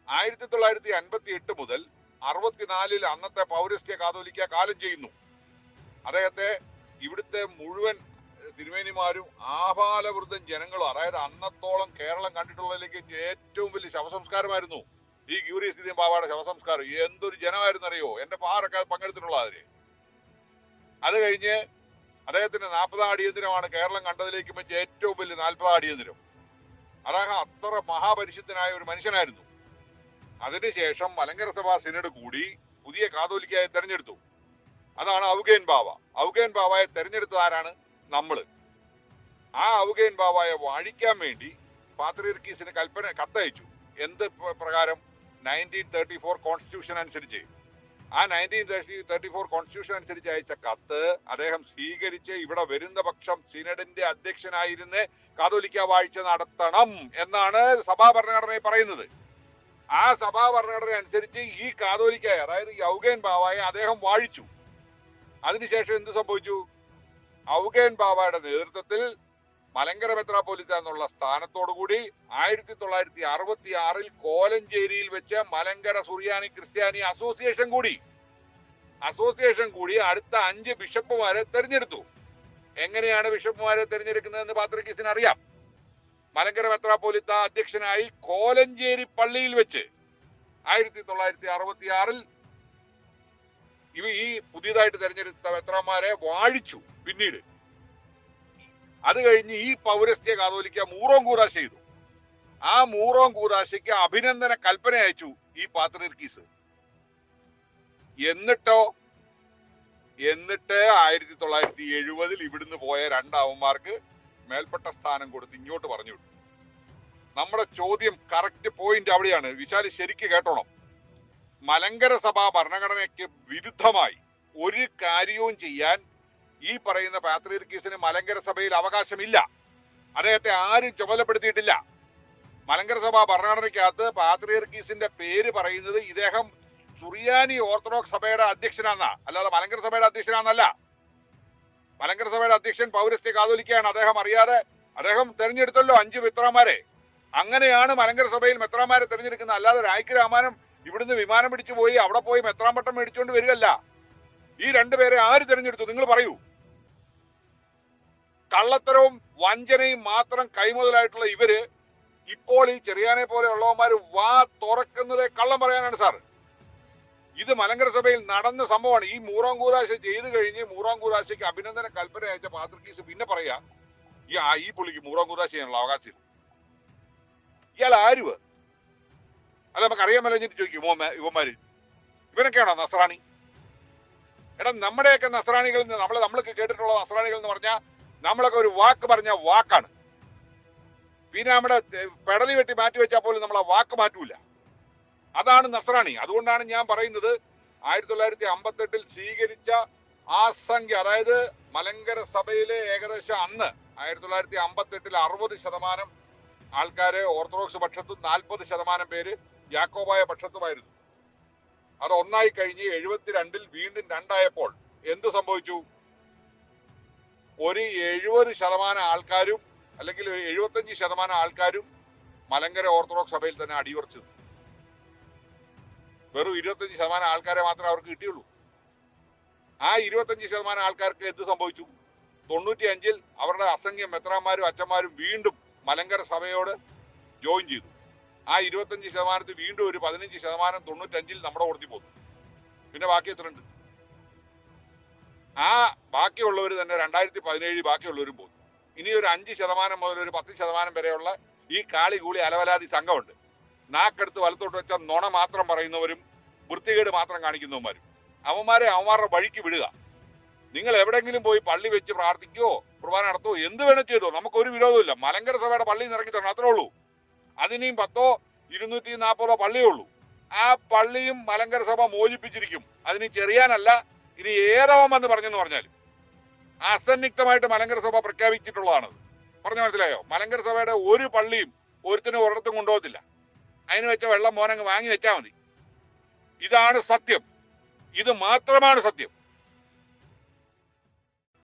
1958 മുതൽ 64 അന്നത്തെ പൗരസ്ത്യ കാതോലിക്ക കാലം ചെയ്യുന്നു. അദ്ദേഹത്തെ ഇവിടുത്തെ മുഴുവൻ തിരുമേനിമാരും ആഭാലവൃദ്ധം ജനങ്ങളും, അതായത് അന്നത്തോളം കേരളം കണ്ടിട്ടുള്ളതിലേക്ക് ഏറ്റവും വലിയ ശവസംസ്കാരമായിരുന്നു ഈ ഗ്യൂറിയസ് ദിദിയം ബാവയുടെ ശവസംസ്കാരം. എന്തൊരു ജനമായിരുന്നു അറിയോ, എന്റെ പാറൊക്കെ പങ്കെടുത്തിട്ടുള്ള അതിന്. അത് കഴിഞ്ഞ് അദ്ദേഹത്തിന്റെ 40 അടിയന്തരമാണ് കേരളം കണ്ടതിലേക്ക് വെച്ച് ഏറ്റവും വലിയ 40 അടിയന്തരം. അദ്ദേഹം അത്ര മഹാപരിശുദ്ധനായ ഒരു മനുഷ്യനായിരുന്നു. അതിനുശേഷം മലങ്കര സഭാ സിനഡ് കൂടി പുതിയ കാതോലിക്കായെ തെരഞ്ഞെടുത്തു. അതാണ് ഔഗേൻ ബാവ. ഔഗേൻ ബാവയെ തെരഞ്ഞെടുത്തത് ആരാണ്? നമ്മള്. ആ ഔഗേൻ ബാവയെ വാഴിക്കാൻ വേണ്ടി പാത്രിയർക്കീസിന് കത്തയച്ചു. എന്ത് പ്രകാരം? 1934 കോൺസ്റ്റിറ്റ്യൂഷൻ അനുസരിച്ച്. ആ 1934 കോൺസ്റ്റിറ്റ്യൂഷൻ അനുസരിച്ച് അയച്ച കത്ത് അദ്ദേഹം സ്വീകരിച്ച് ഇവിടെ വരുന്ന പക്ഷം സിനഡിന്റെ അധ്യക്ഷനായിരുന്ന് കാതോലിക്ക വാഴ്ച നടത്തണം എന്നാണ് സഭാ ഭരണഘടനയിൽ പറയുന്നത്. ആ സഭാ ഭരണഘടന അനുസരിച്ച് ഈ കാതോലിക്കായ, അതായത് ഔഗേൻ ബാവയെ അദ്ദേഹം വാഴിച്ചു. അതിനുശേഷം എന്ത് സംഭവിച്ചു? ഔഗേൻ ബാവയുടെ നേതൃത്വത്തിൽ മലങ്കര മെത്രാപ്പോലിത്ത എന്നുള്ള സ്ഥാനത്തോടുകൂടി 1966 കോലഞ്ചേരിയിൽ വെച്ച് മലങ്കര സുറിയാനി ക്രിസ്ത്യാനി അസോസിയേഷൻ കൂടി അടുത്ത 5 ബിഷപ്പുമാരെ തെരഞ്ഞെടുത്തു. എങ്ങനെയാണ് ബിഷപ്പുമാരെ തെരഞ്ഞെടുക്കുന്നതെന്ന് പാത്രിക്കീസിന് അറിയാം. മലങ്കര മെത്രാപ്പോലിത്ത അധ്യക്ഷനായി കോലഞ്ചേരി പള്ളിയിൽ വെച്ച് 1966 ഈ പുതിയതായിട്ട് തെരഞ്ഞെടുത്ത മെത്രാന്മാരെ വാഴിച്ചു. പിന്നീട് അത് കഴിഞ്ഞ് ഈ പൗരസ്ത്യ കാതോലിക്ക മൂറോം കൂദാശ ചെയ്തു. ആ മൂറോം കൂദാശയ്ക്ക് അഭിനന്ദന കൽപ്പന അയച്ചു ഈ പാത്രിയർക്കീസ്. എന്നിട്ട് 1970 ഇവിടുന്ന് പോയ 2 അവന്മാർക്ക് മേൽപ്പെട്ട സ്ഥാനം കൊടുത്ത് ഇങ്ങോട്ട് പറഞ്ഞു വിട്ടു. നമ്മുടെ ചോദ്യം കറക്റ്റ് പോയിന്റ് അവിടെയാണ്. വിശാല് ശരിക്ക് കേട്ടോണം. മലങ്കര സഭാ ഭരണഘടനയ്ക്ക് വിരുദ്ധമായി ഒരു കാര്യവും ചെയ്യാൻ ഈ പറയുന്ന പാത്രിയർക്കീസിന് മലങ്കര സഭയിൽ അവകാശമില്ല. അദ്ദേഹത്തെ ആരും ചുമതലപ്പെടുത്തിയിട്ടില്ല. മലങ്കര സഭാ ഭരണഘടനയ്ക്കകത്ത് പാത്രിയർക്കീസിന്റെ പേര് പറയുന്നത് ഇദ്ദേഹം സുറിയാനി ഓർത്തഡോക്സ് സഭയുടെ അധ്യക്ഷനാണെന്നാ, അല്ലാതെ മലങ്കര സഭയുടെ അധ്യക്ഷനാണെന്നല്ല. മലങ്കര സഭയുടെ അധ്യക്ഷൻ പൗരസ്ത്യ കാതോലിക്കയാണ്. അദ്ദേഹം അറിയാതെ അദ്ദേഹം തെരഞ്ഞെടുത്തല്ലോ 5 മെത്രാന്മാരെ. അങ്ങനെയാണ് മലങ്കര സഭയിൽ മെത്രാന്മാരെ തെരഞ്ഞെടുക്കുന്നത്. അല്ലാതെ രായ്ക്ക് രാമാനം ഇവിടുന്ന് വിമാനം പിടിച്ചു പോയി അവിടെ പോയി മെത്രാൻ പട്ടം മേടിച്ചുകൊണ്ട് വരികയല്ല. ഈ 2 പേരെ ആര് തെരഞ്ഞെടുത്തു? നിങ്ങൾ പറയൂ. കള്ളത്തരവും വഞ്ചനയും മാത്രം കൈമുതലായിട്ടുള്ള ഇവര് ഇപ്പോൾ ഈ ചെറിയാനെ പോലെ ഉള്ളവന്മാര് വാ തുറക്കുന്നത് കള്ളം പറയാനാണ് സാർ. ഇത് മലങ്കര സഭയിൽ നടന്ന സംഭവമാണ്. ഈ മൂറോം കൂദാശ ചെയ്ത് കഴിഞ്ഞ് മൂറോം കൂദാശയ്ക്ക് അഭിനന്ദന കൽപ്പന അയച്ച പാത്രിക്കീസ് പിന്നെ പറയാ ഈ പുള്ളിക്ക് മൂറോം കൂദാശ ചെയ്യാനുള്ള അവകാശം. ഇയാൾ ആരുവ്? അല്ല, നമുക്ക് അറിയാൻ മേലെഞ്ഞിട്ട് ചോദിക്കും ഇവന്മാര് ഇവനൊക്കെയാണോ നസ്രാണി? എടാ, നമ്മുടെയൊക്കെ നസ്രാണികളിൽ നിന്ന് നമ്മളൊക്കെ കേട്ടിട്ടുള്ള നസ്രാണികൾ എന്ന് പറഞ്ഞാൽ നമ്മളൊക്കെ ഒരു വാക്ക് പറഞ്ഞ വാക്കാണ്. പിന്നെ നമ്മുടെ പെടലി വെട്ടി മാറ്റി വെച്ചാൽ പോലും നമ്മൾ ആ വാക്ക് മാറ്റൂല. അതാണ് നസ്രാണി. അതുകൊണ്ടാണ് ഞാൻ പറയുന്നത് 1958 സ്വീകരിച്ച ആസംഖ്യ, അതായത് മലങ്കര സഭയിലെ ഏകദേശം അന്ന് 1958 60% ആൾക്കാര് ഓർത്തഡോക്സ് പക്ഷത്തും 40% പേര് യാക്കോബായ പക്ഷത്തുമായിരുന്നു. അത് ഒന്നായി കഴിഞ്ഞ് 72 വീണ്ടും 2 എന്ത് സംഭവിച്ചു? ഒരു 70% ആൾക്കാരും അല്ലെങ്കിൽ 75% ആൾക്കാരും മലങ്കര ഓർത്തഡോക്സ് സഭയിൽ തന്നെ അടിയുറച്ചു. വെറും 25% ആൾക്കാരെ മാത്രമേ അവർക്ക് കിട്ടിയുള്ളൂ. ആ 25% ആൾക്കാർക്ക് എന്ത് സംഭവിച്ചു? 95 അവരുടെ അസംഖ്യം മെത്രാന്മാരും അച്ഛന്മാരും വീണ്ടും മലങ്കര സഭയോട് ജോയിൻ ചെയ്തു. ആ 25% വീണ്ടും ഒരു 15% 95 നമ്മുടെ ഓർത്തി പോന്നു. പിന്നെ ബാക്കി എത്രയുണ്ട്? ആ ബാക്കിയുള്ളവർ തന്നെ 2017 ബാക്കിയുള്ളവരും പോന്നു. ഇനി ഒരു 5% മുതൽ ഒരു 10% വരെയുള്ള ഈ കാളി കൂളി അലവലാതി സംഘമുണ്ട്. നാക്കെടുത്ത് വലത്തോട്ട് വെച്ച നുണ മാത്രം പറയുന്നവരും വൃത്തികേട് മാത്രം കാണിക്കുന്നവന്മാരും. അവന്മാരുടെ വഴിക്ക് വിടുക. നിങ്ങൾ എവിടെങ്കിലും പോയി പള്ളി വെച്ച് പ്രാർത്ഥിക്കുകയോ കുർബാന നടത്തുകയോ എന്ത് വേണം ചെയ്തോ, നമുക്കൊരു വിരോധമില്ല. മലങ്കര സഭയുടെ പള്ളി ഇറക്കി തരണം, അത്രേ ഉള്ളൂ. അതിനെയും 10 240 പള്ളിയേ ഉള്ളൂ. ആ പള്ളിയും മലങ്കര സഭ മോചിപ്പിച്ചിരിക്കും. അതിന് ചെറിയാനല്ല, ഇനി ഏതവൻ വന്ന് പറഞ്ഞെന്ന് പറഞ്ഞാലും അസന്നിഗ്ധമായിട്ട് മലങ്കര സഭ പ്രഖ്യാപിച്ചിട്ടുള്ളതാണത്. പറഞ്ഞു മനസ്സിലായോ? മലങ്കര സഭയുടെ ഒരു പള്ളിയും ഒരിടത്തും കൊണ്ടുപോകത്തില്ല. അതിന് വെച്ച വെള്ളം മോനങ്ങ് വാങ്ങി വെച്ചാൽ മതി. ഇതാണ് സത്യം. ഇത് മാത്രമാണ് സത്യം.